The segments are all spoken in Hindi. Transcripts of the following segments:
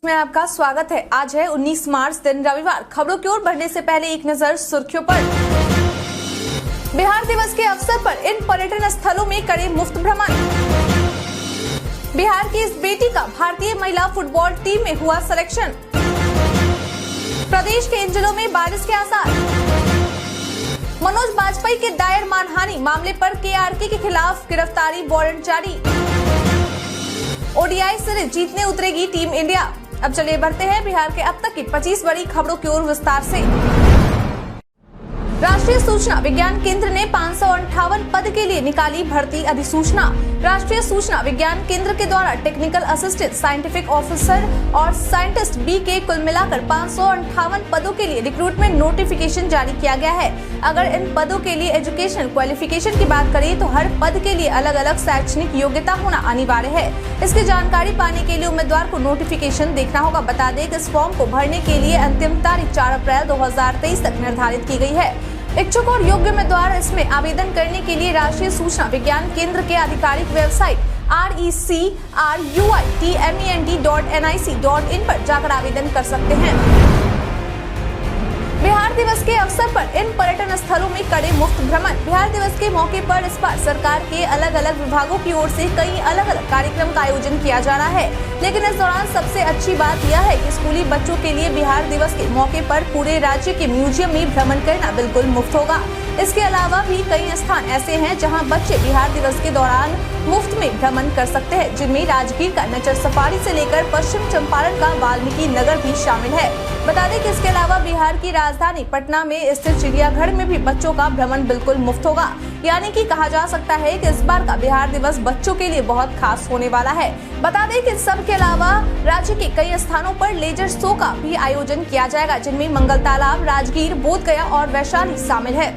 में आपका स्वागत है। आज है 19 मार्च दिन रविवार। खबरों की ओर बढ़ने से पहले एक नजर सुर्खियों पर। बिहार दिवस के अवसर पर इन पर्यटन स्थलों में करें मुफ्त भ्रमण। बिहार की इस बेटी का भारतीय महिला फुटबॉल टीम में हुआ सिलेक्शन। प्रदेश के इन जिलों में बारिश के आसार। मनोज बाजपेयी के दायर मानहानि मामले पर केआरके के खिलाफ गिरफ्तारी वारंट जारी। ओडीआई सीरीज जीतने उतरेगी टीम इंडिया। अब चलिए बढ़ते हैं बिहार के अब तक की 25 बड़ी खबरों की ओर विस्तार से। राष्ट्रीय सूचना विज्ञान केंद्र ने 558 पद के लिए निकाली भर्ती अधिसूचना। राष्ट्रीय सूचना विज्ञान केंद्र के द्वारा टेक्निकल असिस्टेंट, साइंटिफिक ऑफिसर और साइंटिस्ट बी के कुल मिलाकर 558 पदों के लिए रिक्रूटमेंट नोटिफिकेशन जारी किया गया है। अगर इन पदों के लिए एजुकेशन क्वालिफिकेशन की बात करें तो हर पद के लिए अलग अलग शैक्षणिक योग्यता होना अनिवार्य है। इसकी जानकारी पाने के लिए उम्मीदवार को नोटिफिकेशन देखना होगा। बता दें कि इस फॉर्म को भरने के लिए अंतिम तारीख 4 अप्रैल 2023 तक निर्धारित की गई है। इच्छुक और योग्य उम्मीदवार इसमें आवेदन करने के लिए राष्ट्रीय सूचना विज्ञान केंद्र के आधिकारिक वेबसाइट recruitment.nic.in पर जाकर आवेदन कर सकते हैं। बिहार दिवस के अवसर पर इन पर्यटन स्थलों में करें मुफ्त भ्रमण। बिहार दिवस के मौके पर इस बार सरकार के अलग अलग विभागों की ओर से कई अलग अलग कार्यक्रम का आयोजन किया जा रहा है, लेकिन इस दौरान सबसे अच्छी बात यह है कि स्कूली बच्चों के लिए बिहार दिवस के मौके पर पूरे राज्य के म्यूजियम में भ्रमण करना बिल्कुल मुफ्त होगा। इसके अलावा भी कई स्थान ऐसे हैं जहां बच्चे बिहार दिवस के दौरान मुफ्त में भ्रमण कर सकते हैं, जिनमें राजगीर का नेचर सफारी से लेकर पश्चिम चंपारण का वाल्मीकि नगर भी शामिल है। बता दें कि इसके अलावा बिहार की राजधानी पटना में स्थित चिड़ियाघर में भी बच्चों का भ्रमण बिल्कुल मुफ्त होगा। यानी कि कहा जा सकता है कि इस बार का बिहार दिवस बच्चों के लिए बहुत खास होने वाला है। बता दें कि सब के अलावा राज्य के कई स्थानों पर लेजर शो का भी आयोजन किया जाएगा, जिनमें मंगल तालाब, राजगीर, बोधगया और वैशाली शामिल है।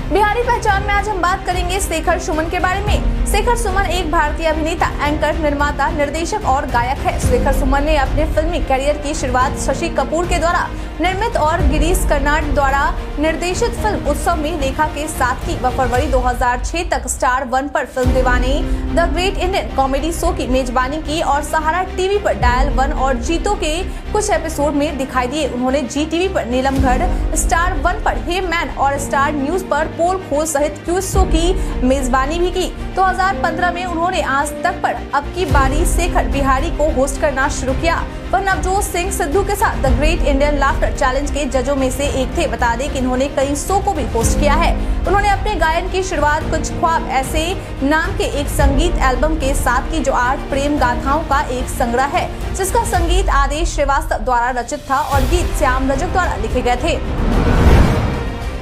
बिहारी पहचान में आज हम बात करेंगे शेखर सुमन के बारे में। शेखर सुमन एक भारतीय अभिनेता, एंकर, निर्माता, निर्देशक और गायक है। शेखर सुमन ने अपने फिल्मी करियर की शुरुआत शशि कपूर के द्वारा निर्मित और गिरीश कर्नाड द्वारा निर्देशित फिल्म उत्सव में रेखा के साथ की। वह फरवरी 2006 तक स्टार 1 पर फिल्म दीवाने, the great Indian comedy show की मेजबानी की और सहारा टीवी पर डायल 1 और जीतो के कुछ एपिसोड में दिखाई दिए। उन्होंने जी टीवी पर नीलमगढ़, स्टार 1 पर हे मैन और स्टार न्यूज पर पोल खोल सहित क्विज शो की मेजबानी भी की। 2015 में उन्होंने आज तक पर अब की बारी शेखर बिहारी को होस्ट करना शुरू किया। वह नवजोत सिंह सिद्धू के साथ the great Indian laughter challenge के जजों में से एक थे। बता दें कि इन्होंने कई शो को भी होस्ट किया है। उन्होंने अपने गायन की शुरुआत कुछ ख्वाब ऐसे नाम के एक संगीत एल्बम के साथ की, जो 8 प्रेम गाथाओं का एक संग्रह है, जिसका संगीत आदेश श्रीवास्तव द्वारा रचित था और गीत श्याम रजक द्वारा लिखे गए थे।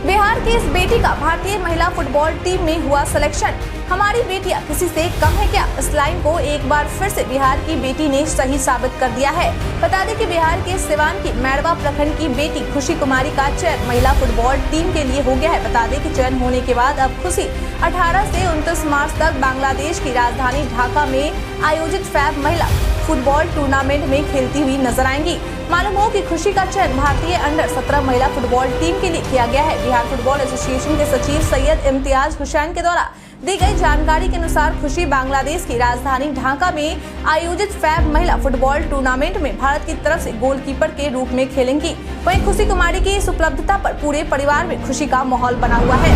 बिहार की इस बेटी का भारतीय महिला फुटबॉल टीम में हुआ सिलेक्शन। हमारी बेटियां किसी से कम है क्या? इस लाइन को एक बार फिर से बिहार की बेटी ने सही साबित कर दिया है। बता दें कि बिहार के सिवान की मैरवा प्रखंड की बेटी खुशी कुमारी का चयन महिला फुटबॉल टीम के लिए हो गया है। बता दें कि चयन होने के बाद अब खुशी 18 से 29 मार्च तक बांग्लादेश की राजधानी ढाका में आयोजित फैब महिला फुटबॉल टूर्नामेंट में खेलती हुई नजर आएंगी। मालूम हो कि खुशी का चयन भारतीय अंडर 17 महिला फुटबॉल टीम के लिए किया गया है। बिहार फुटबॉल एसोसिएशन के सचिव सैयद इम्तियाज हुसैन के द्वारा दी गई जानकारी के अनुसार खुशी बांग्लादेश की राजधानी ढाका में आयोजित फैब महिला फुटबॉल टूर्नामेंट में भारत की तरफ से गोलकीपर के रूप में खेलेंगी। वहीं खुशी कुमारी की इस उपलब्धता पर पूरे परिवार में खुशी का माहौल बना हुआ है।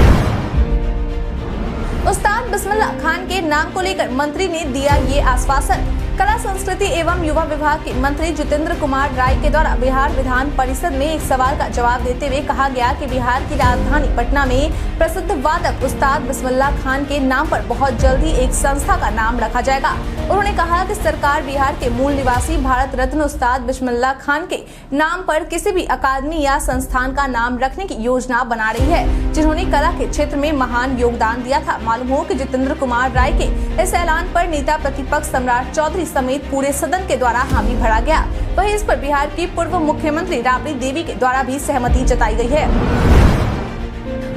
उस्ताद बिस्मिल्लाह खान के नाम को लेकर मंत्री ने दिया ये आश्वासन। कला संस्कृति एवं युवा विभाग के मंत्री जितेंद्र कुमार राय के द्वारा बिहार विधान परिषद में एक सवाल का जवाब देते हुए कहा गया कि बिहार की राजधानी पटना में प्रसिद्ध वादक उस्ताद बिस्मिल्लाह खान के नाम पर बहुत जल्दी एक संस्था का नाम रखा जाएगा। उन्होंने कहा कि सरकार बिहार के मूल निवासी भारत रत्न उस्ताद बिस्मिल्लाह खान के नाम पर किसी भी अकादमी या संस्थान का नाम रखने की योजना बना रही है, जिन्होंने कला के क्षेत्र में महान योगदान दिया था। मालूम हो कि जितेंद्र कुमार राय के इस ऐलान पर नेता प्रतिपक्ष सम्राट चौधरी समेत पूरे सदन के द्वारा हामी भरा गया। वहीं इस पर बिहार की पूर्व मुख्यमंत्री राबड़ी देवी के द्वारा भी सहमति जताई गई है।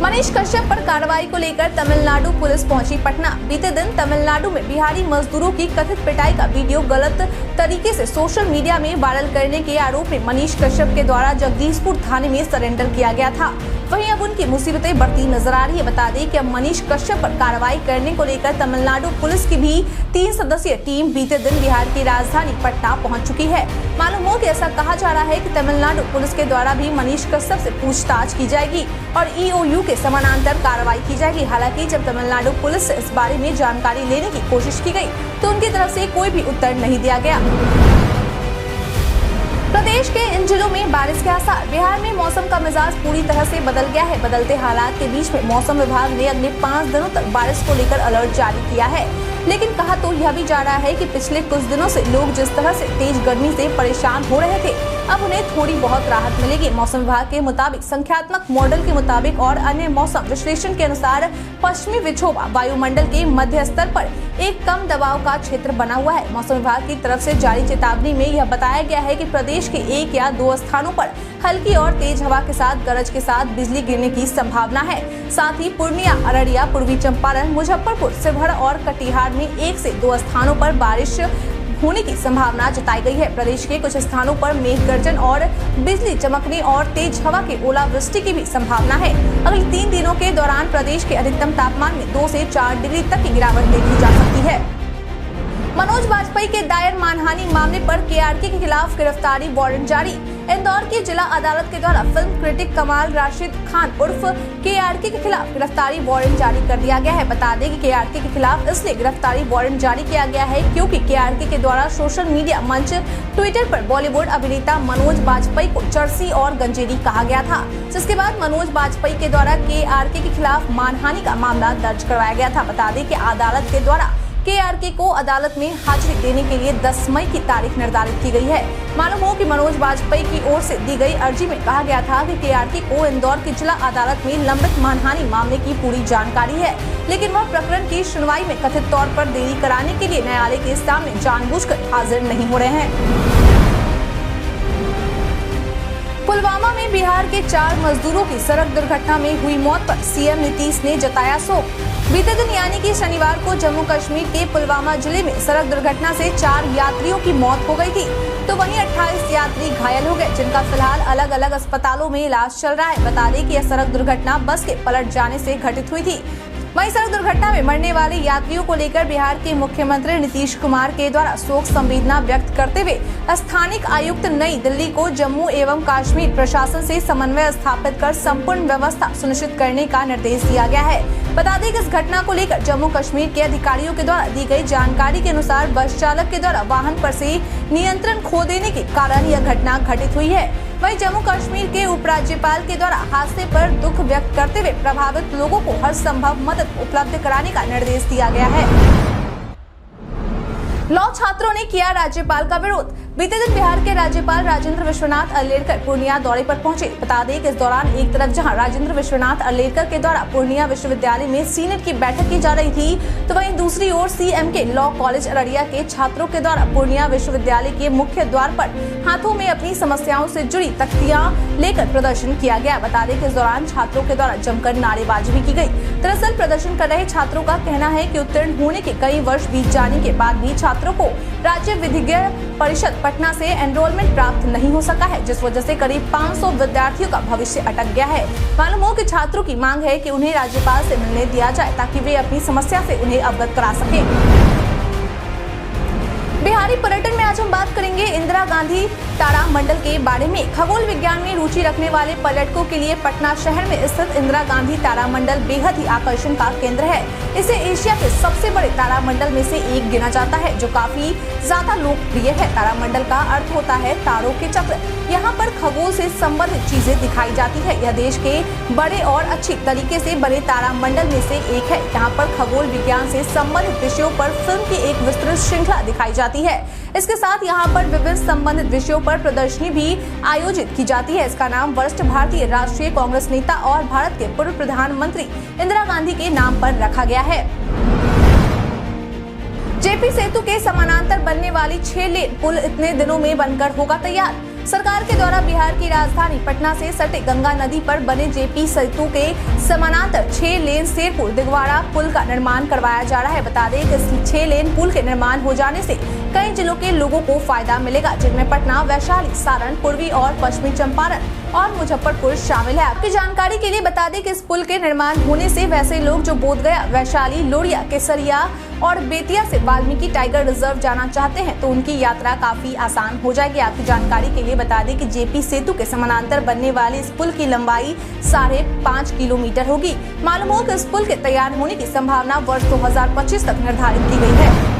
मनीष कश्यप पर कार्रवाई को लेकर तमिलनाडु पुलिस पहुंची पटना। बीते दिन तमिलनाडु में बिहारी मजदूरों की कथित पिटाई का वीडियो गलत तरीके से सोशल मीडिया में वायरल करने के आरोप में मनीष कश्यप के द्वारा जगदीशपुर थाने में सरेंडर किया गया था। वहीं अब उनकी मुसीबतें बढ़ती नजर आ रही है। बता दें कि अब मनीष कश्यप पर कार्रवाई करने को लेकर तमिलनाडु पुलिस की भी 3 सदस्यीय टीम बीते दिन बिहार की राजधानी पटना पहुंच चुकी है। मालूम हो कि ऐसा कहा जा रहा है कि तमिलनाडु पुलिस के द्वारा भी मनीष कश्यप से पूछताछ की जाएगी और EOU के समानांतर कार्रवाई की जाएगी। हालांकि जब तमिलनाडु पुलिस से इस बारे में जानकारी लेने की कोशिश की गई तो उनकी तरफ से कोई भी उत्तर नहीं दिया गया। प्रदेश के इन जिलों में बारिश के आसार। बिहार में मौसम का मिजाज पूरी तरह से बदल गया है। बदलते हालात के बीच में मौसम विभाग ने अगले 5 दिनों तक बारिश को लेकर अलर्ट जारी किया है। लेकिन कहा तो यह भी जा रहा है कि पिछले कुछ दिनों से लोग जिस तरह से तेज गर्मी से परेशान हो रहे थे, अब उन्हें थोड़ी बहुत राहत मिलेगी। मौसम विभाग के मुताबिक संख्यात्मक मॉडल के मुताबिक और अन्य मौसम विश्लेषण के अनुसार पश्चिमी विक्षोभ वायुमंडल के मध्य स्तर पर एक कम दबाव का क्षेत्र बना हुआ है। मौसम विभाग की तरफ से जारी चेतावनी में यह बताया गया है कि प्रदेश के 1 या 2 स्थानों पर हल्की और तेज हवा के साथ गरज के साथ बिजली गिरने की संभावना है। साथ ही पूर्णिया, अररिया, पूर्वी चंपारण, मुजफ्फरपुर, शिवहर और कटिहार में 1 से 2 स्थानों पर बारिश होने की संभावना जताई गई है। प्रदेश के कुछ स्थानों पर मेघ गर्जन और बिजली चमकने और तेज हवा के ओलावृष्टि की भी संभावना है। अगले 3 दिनों के दौरान प्रदेश के अधिकतम तापमान में 2 से 4 डिग्री तक की गिरावट देखी जा सकती है। मनोज वाजपेयी के दायर मानहानि मामले पर KRK के खिलाफ गिरफ्तारी वारंट जारी। इंदौर की जिला अदालत के द्वारा फिल्म क्रिटिक कमाल राशिद खान उर्फ KRK के खिलाफ गिरफ्तारी वारंट जारी कर दिया गया है। बता दें कि KRK के खिलाफ इसलिए गिरफ्तारी वारंट जारी किया गया है क्योंकि KRK के द्वारा सोशल मीडिया मंच ट्विटर पर बॉलीवुड अभिनेता मनोज वाजपेयी को चर्सी और गंजेड़ी कहा गया था, जिसके बाद मनोज वाजपेयी के द्वारा KRK के खिलाफ मानहानि का मामला दर्ज करवाया गया था। बता दें कि अदालत के द्वारा KRK को अदालत में हाजिरी देने के लिए 10 मई की तारीख निर्धारित की गई है। मालूम हो कि मनोज वाजपेयी की ओर से दी गई अर्जी में कहा गया था कि KRK को इंदौर की जिला अदालत में लंबित मानहानि मामले की पूरी जानकारी है, लेकिन वह प्रकरण की सुनवाई में कथित तौर पर देरी कराने के लिए न्यायालय के सामने जानबूझकर हाजिर नहीं हो रहे हैं। पुलवामा में बिहार के 4 मजदूरों की सड़क दुर्घटना में हुई मौत पर CM नीतीश ने जताया शोक। बीते दिन यानी कि शनिवार को जम्मू कश्मीर के पुलवामा जिले में सड़क दुर्घटना से 4 यात्रियों की मौत हो गई थी, तो वहीं 28 यात्री घायल हो गए, जिनका फिलहाल अलग अलग अस्पतालों में इलाज चल रहा है। बता दें कि यह सड़क दुर्घटना बस के पलट जाने से घटित हुई थी। वहीं सड़क दुर्घटना में मरने वाले यात्रियों को लेकर बिहार के मुख्यमंत्री नीतीश कुमार के द्वारा शोक संवेदना व्यक्त करते हुए स्थानिक आयुक्त नई दिल्ली को जम्मू एवं कश्मीर प्रशासन से समन्वय स्थापित कर संपूर्ण व्यवस्था सुनिश्चित करने का निर्देश दिया गया है। बता दें कि इस घटना को लेकर जम्मू कश्मीर के अधिकारियों के द्वारा दी गई जानकारी के अनुसार बस चालक के द्वारा वाहन पर से नियंत्रण खो देने के कारण यह घटना घटित हुई है। वहीं जम्मू कश्मीर के उपराज्यपाल के द्वारा हादसे पर दुख व्यक्त करते हुए प्रभावित लोगों को हर संभव मदद उपलब्ध कराने का निर्देश दिया गया है। लॉ छात्रों ने किया राज्यपाल का विरोध। बीते दिन बिहार के राज्यपाल राजेंद्र विश्वनाथ अर्लेकर पूर्णिया दौरे पर पहुंचे। बता दें कि इस दौरान एक तरफ जहां राजेंद्र विश्वनाथ अर्लेकर के द्वारा पूर्णिया विश्वविद्यालय में सीनेट की बैठक की जा रही थी, तो वहीं दूसरी ओर CM के लॉ कॉलेज अररिया के छात्रों के द्वारा पूर्णिया विश्वविद्यालय के मुख्य द्वार पर हाथों में अपनी समस्याओं से जुड़ी तख्तियां लेकर प्रदर्शन किया गया। बता दें कि इस दौरान छात्रों के द्वारा जमकर नारेबाजी भी की गई। दरअसल प्रदर्शन कर रहे छात्रों का कहना है कि उत्तीर्ण होने के कई वर्ष बीत जाने के बाद भी छात्रों को राज्य विधिज्ञ परिषद पटना से एनरोलमेंट प्राप्त नहीं हो सका है, जिस वजह से करीब 500 विद्यार्थियों का भविष्य अटक गया है। मालूम हो कि छात्रों की मांग है कि उन्हें राज्यपाल से मिलने दिया जाए ताकि वे अपनी समस्या से उन्हें अवगत करा सकें। बिहारी पर्यटन में आज हम बात करेंगे इंदिरा गांधी तारामंडल के बारे में। खगोल विज्ञान में रुचि रखने वाले पर्यटकों के लिए पटना शहर में स्थित इंदिरा गांधी तारामंडल बेहद ही आकर्षण का केंद्र है। इसे एशिया के सबसे बड़े तारामंडल में से एक गिना जाता है, जो काफी ज्यादा लोकप्रिय है। तारामंडल का अर्थ होता है तारों के चक्र। यहाँ पर खगोल से संबंधित चीजें दिखाई जाती है। यह देश के बड़े और अच्छी तरीके से बने तारामंडल में से एक है। यहाँ पर खगोल विज्ञान से संबंधित विषयों पर फिल्म की एक विस्तृत श्रृंखला दिखाई जाती है। इसके साथ यहाँ पर विभिन्न संबंधित विषयों पर प्रदर्शनी भी आयोजित की जाती है। इसका नाम वरिष्ठ भारतीय राष्ट्रीय कांग्रेस नेता और भारत के पूर्व प्रधानमंत्री इंदिरा गांधी के नाम पर रखा गया है। जेपी सेतु के समानांतर बनने वाली 6 लेन पुल इतने दिनों में बनकर होगा तैयार। सरकार के द्वारा बिहार की राजधानी पटना से सटे गंगा नदी पर बने जेपी सेतु के समानांतर 6 लेन शेरपुर दिगवाड़ा पुल का निर्माण करवाया जा रहा है। बता दें कि इस 6 लेन पुल के निर्माण हो जाने से कई जिलों के लोगों को फायदा मिलेगा, जिनमें पटना, वैशाली, सारण, पूर्वी और पश्चिमी चंपारण और मुजफ्फरपुर शामिल है। आपकी जानकारी के लिए बता दें कि इस पुल के निर्माण होने से वैसे लोग जो बोधगया, वैशाली, लोरिया, केसरिया और बेतिया से वाल्मीकि टाइगर रिजर्व जाना चाहते हैं तो उनकी यात्रा काफी आसान हो जाएगी। आपकी जानकारी के लिए बता दें कि जेपी सेतु के समानांतर बनने वाले इस पुल की लंबाई 5.5 किलोमीटर होगी। मालूम हो कि इस पुल के तैयार होने की संभावना वर्ष 2025 तक निर्धारित की गई है।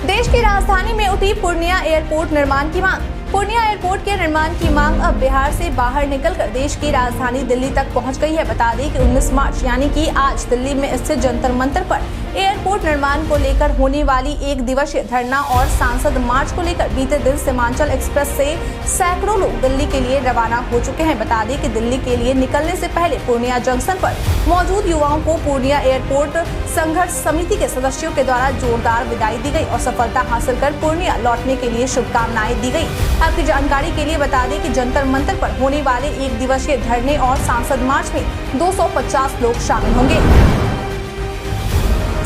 देश की राजधानी में उठी पूर्णिया एयरपोर्ट निर्माण की मांग। पूर्णिया एयरपोर्ट के निर्माण की मांग अब बिहार से बाहर निकलकर देश की राजधानी दिल्ली तक पहुंच गई है। बता दें कि 19 मार्च यानी कि आज दिल्ली में स्थित जंतर मंतर पर एयरपोर्ट निर्माण को लेकर होने वाली 1 दिवसीय धरना और सांसद मार्च को लेकर बीते दिन सीमांचल एक्सप्रेस से सैकड़ों लोग दिल्ली के लिए रवाना हो चुके हैं। बता दें कि दिल्ली के लिए निकलने से पहले पूर्णिया जंक्शन पर मौजूद युवाओं को पूर्णिया एयरपोर्ट संघर्ष समिति के सदस्यों के द्वारा जोरदार विदाई दी गई और सफलता हासिल कर पूर्णिया लौटने के लिए शुभकामनाएं दी गई। आपकी जानकारी के लिए बता दें कि जंतर मंतर पर होने वाले 1 दिवसीय धरने और सांसद मार्च में 250 लोग शामिल होंगे।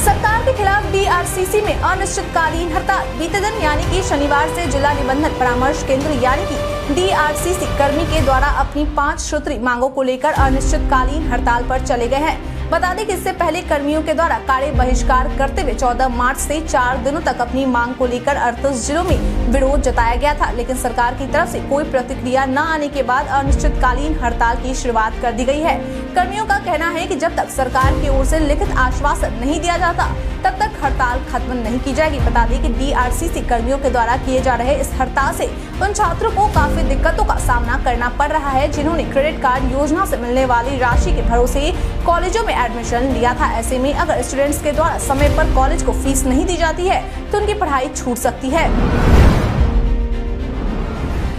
सरकार के खिलाफ डीआरसीसी में अनिश्चितकालीन हड़ताल। बीते दिन यानी कि शनिवार से जिला निबंधन परामर्श केंद्र यानी कि डीआरसीसी कर्मी के द्वारा अपनी 5 सूत्री मांगों को लेकर अनिश्चितकालीन हड़ताल पर चले गए हैं। बता दें कि इससे पहले कर्मियों के द्वारा कार्य बहिष्कार करते हुए 14 मार्च से 4 दिनों तक अपनी मांग को लेकर 38 जिलों में विरोध जताया गया था, लेकिन सरकार की तरफ से कोई प्रतिक्रिया न आने के बाद अनिश्चितकालीन हड़ताल की शुरुआत कर दी गई है। कर्मियों का कहना है कि जब तक सरकार की ओर से लिखित आश्वासन नहीं दिया जाता तब तक हड़ताल खत्म नहीं की जाएगी। बता दें कि डीआरसीसी कर्मियों के द्वारा किए जा रहे इस हड़ताल से उन छात्रों को काफी दिक्कतों का सामना करना पड़ रहा है जिन्होंने क्रेडिट कार्ड योजना से मिलने वाली राशि के भरोसे कॉलेजों में एडमिशन लिया था। ऐसे में अगर स्टूडेंट्स के द्वारा समय पर कॉलेज को फीस नहीं दी जाती है तो उनकी पढ़ाई छूट सकती है।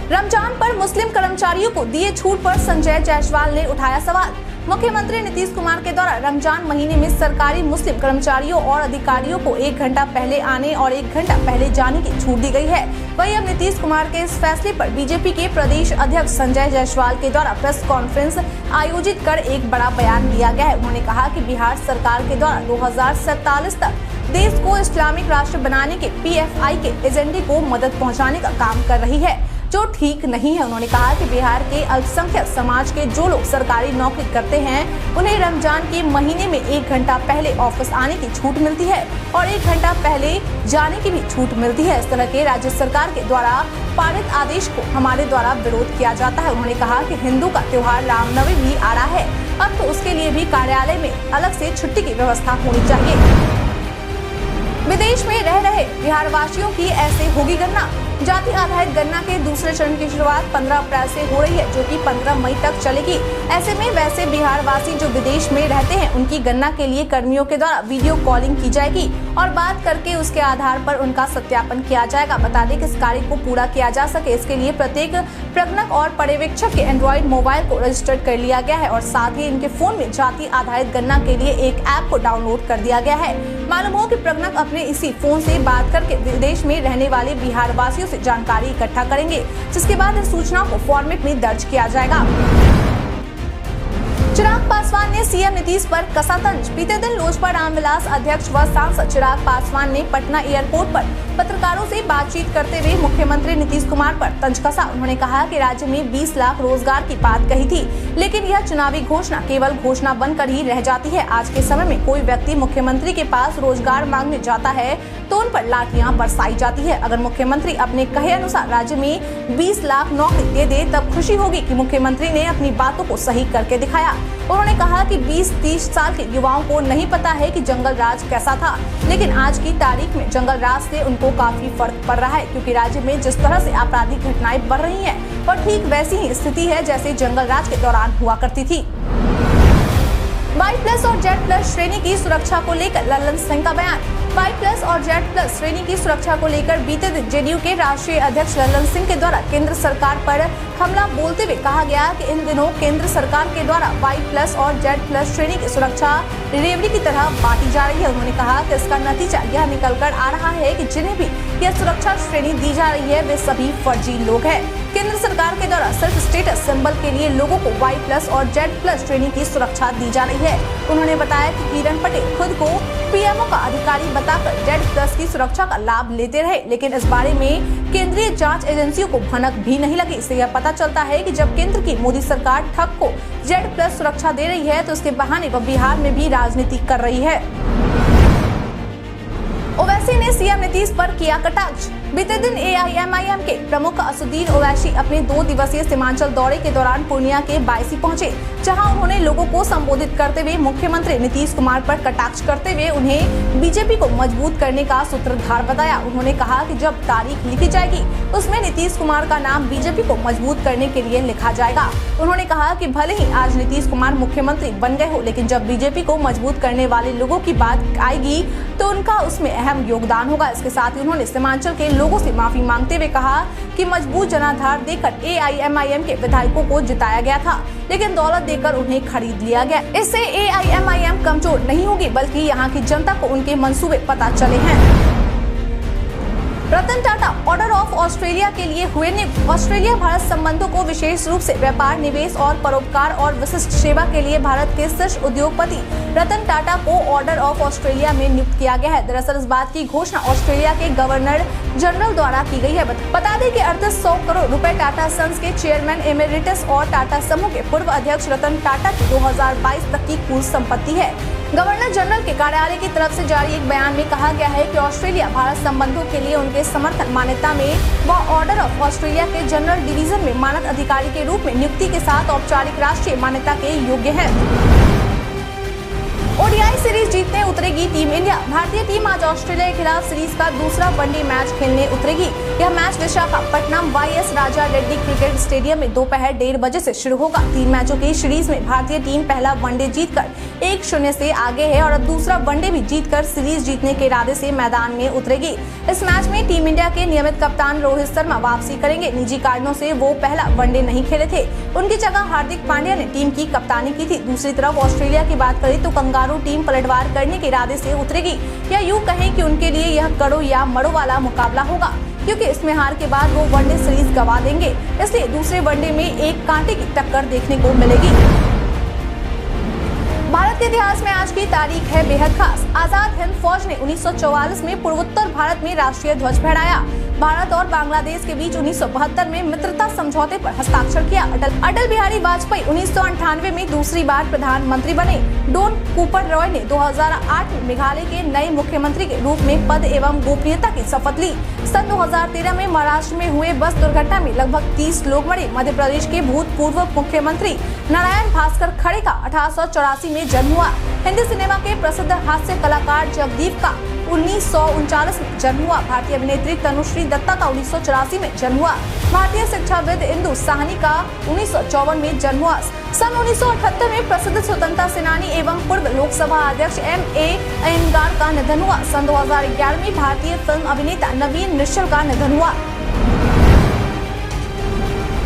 रमजान पर मुस्लिम कर्मचारियों को दिए छूट पर संजय जायसवाल ने उठाया सवाल। मुख्यमंत्री नीतीश कुमार के द्वारा रमजान महीने में सरकारी मुस्लिम कर्मचारियों और अधिकारियों को 1 घंटा पहले आने और 1 घंटा पहले जाने की छूट दी गई है। वहीं अब नीतीश कुमार के इस फैसले पर बीजेपी के प्रदेश अध्यक्ष संजय जायसवाल के द्वारा प्रेस कॉन्फ्रेंस आयोजित कर एक बड़ा बयान दिया गया है। उन्होंने कहा कि बिहार सरकार के द्वारा 2047 तक देश को इस्लामिक राष्ट्र बनाने के PFI के एजेंडे को मदद पहुँचाने का काम कर रही है, जो ठीक नहीं है। उन्होंने कहा कि बिहार के अल्पसंख्यक समाज के जो लोग सरकारी नौकरी करते हैं उन्हें रमजान के महीने में 1 घंटा पहले ऑफिस आने की छूट मिलती है और 1 घंटा पहले जाने की भी छूट मिलती है। इस तरह के राज्य सरकार के द्वारा पारित आदेश को हमारे द्वारा विरोध किया जाता है। उन्होंने कहा कि हिंदू का त्योहार रामनवमी भी आ रहा है, अब तो उसके लिए भी कार्यालय में अलग से छुट्टी की व्यवस्था होनी चाहिए। विदेश में रह रहे बिहार वासियों की ऐसे होगी गणना। जाति आधारित गणना के दूसरे चरण की शुरुआत 15 अप्रैल से हो रही है, जो कि 15 मई तक चलेगी। ऐसे में वैसे बिहार वासी जो विदेश में रहते हैं उनकी गणना के लिए कर्मियों के द्वारा वीडियो कॉलिंग की जाएगी और बात करके उसके आधार पर उनका सत्यापन किया जाएगा। बता दें कि इस कार्य को पूरा किया जा सके इसके लिए प्रत्येक प्रगणक और पर्यवेक्षक के एंड्रॉइड मोबाइल को रजिस्टर्ड कर लिया गया है और साथ ही इनके फोन में जाति आधारित गणना के लिए एक ऐप को डाउनलोड कर दिया गया है। मालूम हो कि प्रगणक अपने इसी फोन से बात करके विदेश में रहने वाले बिहार वासियों से जानकारी इकट्ठा करेंगे, जिसके बाद इस सूचना को फॉर्मेट में दर्ज किया जाएगा। चिराग पासवान ने सीएम नीतीश पर कसा तंज। बीते दिन लोजपा रामविलास अध्यक्ष व सांसद चिराग पासवान ने पटना एयरपोर्ट पर पत्रकारों से बातचीत करते हुए मुख्यमंत्री नीतीश कुमार पर तंज कसा। उन्होंने कहा कि राज्य में 20 लाख रोजगार की बात कही थी, लेकिन यह चुनावी घोषणा केवल घोषणा बनकर ही रह जाती है। आज के समय में कोई व्यक्ति मुख्यमंत्री के पास रोजगार मांगने जाता है तो उन पर लाठियां बरसाई जाती है। अगर मुख्यमंत्री अपने कहे अनुसार राज्य में 20 लाख नौकरी दे दे तब खुशी होगी कि मुख्यमंत्री ने अपनी बातों को सही करके दिखाया। उन्होंने कहा कि 20-30 साल के युवाओं को नहीं पता है कि जंगल राज कैसा था, लेकिन आज की तारीख में जंगल राज से उनको काफी फर्क पड़ रहा है, क्योंकि राज्य में जिस तरह से आपराधिक घटनाएं बढ़ रही हैं और ठीक वैसी ही स्थिति है जैसे जंगल राज के दौरान हुआ करती थी। Y+ और Z+ श्रेणी की सुरक्षा को लेकर लल्लन सिंह का बयान। Y+ और Z+ श्रेणी की सुरक्षा को लेकर बीते दिन जेडीयू के राष्ट्रीय अध्यक्ष लल्लन सिंह के द्वारा केंद्र सरकार पर हमला बोलते हुए कहा गया कि इन दिनों केंद्र सरकार के द्वारा Y+ और Z+ श्रेणी की सुरक्षा रेवड़ी की तरह बांटी जा रही है। उन्होंने कहा कि इसका नतीजा यह निकल कर आ रहा है कि जिन्हें भी यह सुरक्षा श्रेणी दी जा रही है वे सभी फर्जी लोग हैं। केंद्र सरकार के द्वारा सिर्फ स्टेटस सिंबल के लिए लोगों को Y+ और Z+ श्रेणी की सुरक्षा दी जा रही है। उन्होंने बताया कि किरण पटेल खुद को PMO का अधिकारी बताकर Z+ की सुरक्षा का लाभ लेते रहे, लेकिन इस बारे में केंद्रीय जांच एजेंसियों को भनक भी नहीं लगी। इससे यह पता चलता है कि जब केंद्र की मोदी सरकार ठग को Z+ सुरक्षा दे रही है तो उसके बहाने वह बिहार में भी राजनीति कर रही है। ओवैसी ने सीएम नीतीश पर किया कटाक्ष। बीते दिन AIMIM के प्रमुख असदुद्दीन ओवैसी अपने 2 दिवसीय सीमांचल दौरे के दौरान पूर्णिया के बायसी पहुंचे, जहां उन्होंने लोगों को संबोधित करते हुए मुख्यमंत्री नीतीश कुमार पर कटाक्ष करते हुए उन्हें बीजेपी को मजबूत करने का सूत्रधार बताया। उन्होंने कहा कि जब तारीख लिखी जाएगी उसमें नीतीश कुमार का नाम बीजेपी को मजबूत करने के लिए लिखा जाएगा। उन्होंने कहा कि भले ही आज नीतीश कुमार मुख्यमंत्री बन गए हो, लेकिन जब बीजेपी को मजबूत करने वाले लोगों की बात आएगी तो उनका उसमें अहम योगदान होगा। इसके साथ ही उन्होंने सीमांचल के लोगों से माफी मांगते हुए कहा कि मजबूत जनाधार देकर AIMIM के विधायकों को जिताया गया था, लेकिन दौलत देकर उन्हें खरीद लिया गया। इससे AIMIM कमजोर नहीं होगी, बल्कि यहाँ की जनता को उनके मंसूबे पता चले हैं। Ratan Tata order of Australia के लिए हुए नियुक्त। ऑस्ट्रेलिया भारत संबंधों को विशेष रूप से व्यापार, निवेश और परोपकार और विशिष्ट सेवा के लिए भारत के शीर्ष उद्योगपति रतन टाटा को ऑर्डर ऑफ ऑस्ट्रेलिया में नियुक्त किया गया है। दरअसल इस बात की घोषणा ऑस्ट्रेलिया के गवर्नर जनरल द्वारा की गई है। बता दें कि 100 करोड़ रुपए टाटा सन्स के चेयरमैन एमेरिटस और टाटा समूह के पूर्व अध्यक्ष रतन टाटा की 2022 तक की कुल संपत्ति है। गवर्नर जनरल के कार्यालय की तरफ से जारी एक बयान में कहा गया है कि ऑस्ट्रेलिया भारत संबंधों के लिए उनके समर्थन मान्यता में वह ऑर्डर ऑफ ऑस्ट्रेलिया के जनरल डिवीजन में मानद अधिकारी के रूप में नियुक्ति के साथ औपचारिक राष्ट्रीय मान्यता के योग्य है। ODI सीरीज जीतने उतरेगी टीम इंडिया। भारतीय टीम आज ऑस्ट्रेलिया के खिलाफ सीरीज का दूसरा वनडे मैच खेलने उतरेगी। यह मैच विशाखापट्टनम YS राजा रेड्डी क्रिकेट स्टेडियम में दोपहर 1:30 बजे से शुरू होगा। 3 मैचों की सीरीज में भारतीय टीम पहला वनडे जीतकर 1-0 से आगे है और अब दूसरा वनडे भी जीतकर सीरीज जीतने के इरादे से मैदान में उतरेगी। इस मैच में टीम इंडिया के नियमित कप्तान रोहित शर्मा वापसी करेंगे। निजी कारणों से वो पहला वनडे नहीं खेले थे, उनकी जगह हार्दिक पांड्या ने टीम की कप्तानी की थी। दूसरी तरफ ऑस्ट्रेलिया की बात करें तो कंगारू टीम पलटवार करने के इरादे से उतरेगी, या यूं कहें कि उनके लिए यह कड़ो या मड़ो वाला मुकाबला होगा, क्योंकि इसमें हार के बाद वो वनडे सीरीज गंवा देंगे। इसलिए दूसरे वनडे में एक कांटे की टक्कर देखने को मिलेगी। भारत के इतिहास में आज की तारीख है बेहद खास। आजाद हिंद फौज ने 1944 में पूर्वोत्तर भारत में राष्ट्रीय ध्वज फहराया। भारत और बांग्लादेश के बीच 1972 में मित्रता समझौते पर हस्ताक्षर किया। अटल बिहारी वाजपेयी 1998 में दूसरी बार प्रधानमंत्री बने। डोन कूपर रॉय ने 2008 में मेघालय के नए मुख्यमंत्री के रूप में पद एवं गोपनीयता की शपथ ली। सन 2013 में महाराष्ट्र में हुए बस दुर्घटना में लगभग 30 लोग मरे। मध्य प्रदेश के भूतपूर्व मुख्यमंत्री नारायण भास्कर खड़े का 1884 में जन्म हुआ। हिंदी सिनेमा के प्रसिद्ध हास्य कलाकार जगदीप का 1939 में जन्म हुआ। भारतीय अभिनेत्री तनुश्री दत्ता का 1984 में जन्म हुआ। भारतीय शिक्षाविद इंदु साहनी का 1954 में जन्म हुआ। सन 1978 में प्रसिद्ध स्वतंत्रता सेनानी एवं पूर्व लोकसभा अध्यक्ष M.A. अयंगार का निधन हुआ। सन 2011 में भारतीय फिल्म अभिनेता नवीन निश्चल का निधन हुआ।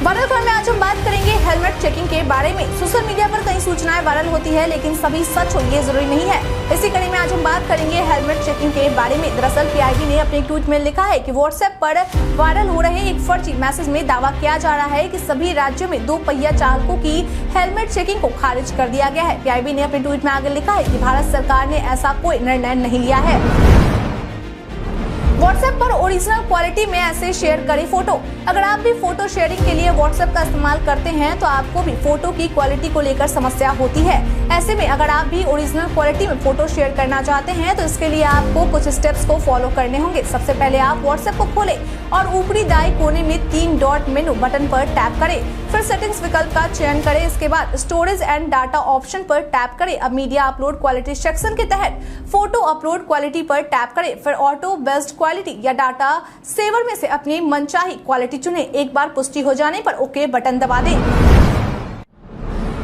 वायरल खबर में आज हम बात करेंगे हेलमेट चेकिंग के बारे में। सोशल मीडिया पर कई सूचनाएं वायरल होती है, लेकिन सभी सच हो ये जरूरी नहीं है। इसी कड़ी में आज हम बात करेंगे हेलमेट चेकिंग के बारे में। दरअसल PIB ने अपने ट्वीट में लिखा है कि व्हाट्सएप पर वायरल हो रहे एक फर्जी मैसेज में दावा किया जा रहा है कि सभी राज्यों में 2 पहिया चालकों की हेलमेट चेकिंग को खारिज कर दिया गया है। PIB ने अपने ट्वीट में आगे लिखा है कि भारत सरकार ने ऐसा कोई निर्णय नहीं लिया है। व्हाट्सएप पर ओरिजिनल क्वालिटी में ऐसे शेयर करें फोटो। अगर आप भी फोटो शेयरिंग के लिए व्हाट्सएप का इस्तेमाल करते हैं तो आपको भी फोटो की क्वालिटी को लेकर समस्या होती है। ऐसे में अगर आप भी ओरिजिनल क्वालिटी में फोटो शेयर करना चाहते हैं तो इसके लिए आपको कुछ स्टेप्स को फॉलो करने होंगे। सबसे पहले आप व्हाट्सएप को खोलें और ऊपरी दाएं कोने में 3 डॉट मेनू बटन पर टैप करें। फिर सेटिंग्स विकल्प का चयन करें। इसके बाद स्टोरेज एंड डाटा ऑप्शन पर टैप करें। अब मीडिया अपलोड क्वालिटी सेक्शन के तहत फोटो अपलोड क्वालिटी पर टैप करें। फिर ऑटो बेस्ड क्वालिटी या डाटा सेवर में से अपनी मनचाही क्वालिटी चुनें। एक बार पुष्टि हो जाने पर ओके बटन दबा दें।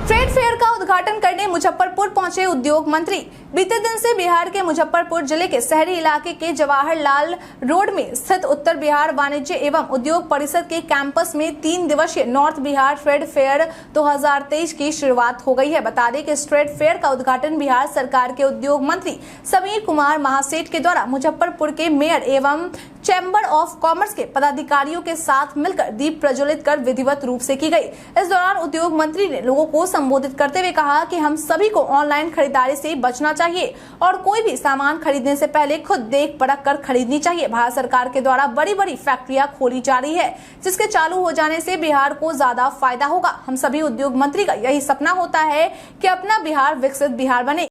ट्रेड फेयर का उद्घाटन करने मुजफ्फरपुर पहुंचे उद्योग मंत्री। बीते दिन से बिहार के मुजफ्फरपुर जिले के शहरी इलाके के जवाहरलाल रोड में स्थित उत्तर बिहार वाणिज्य एवं उद्योग परिषद के कैंपस में 3 दिवसीय नॉर्थ बिहार ट्रेड फेयर 2023 की शुरुआत हो गई है। बता दें कि इस ट्रेड फेयर का उद्घाटन बिहार सरकार के उद्योग मंत्री समीर कुमार महासेठ के द्वारा मुजफ्फरपुर के मेयर एवं चैम्बर ऑफ कॉमर्स के पदाधिकारियों के साथ मिलकर दीप प्रज्वलित कर विधिवत रूप से की गई। इस दौरान उद्योग मंत्री ने लोगों को संबोधित करते हुए कहा कि हम सभी को ऑनलाइन खरीदारी से बचना चाहिए और कोई भी सामान खरीदने से पहले खुद देख परख कर खरीदनी चाहिए। भारत सरकार के द्वारा बड़ी बड़ी फैक्ट्रियां खोली जा रही है, जिसके चालू हो जाने से बिहार को ज्यादा फायदा होगा। हम सभी उद्योग मंत्री का यही सपना होता है कि अपना बिहार विकसित बिहार बने।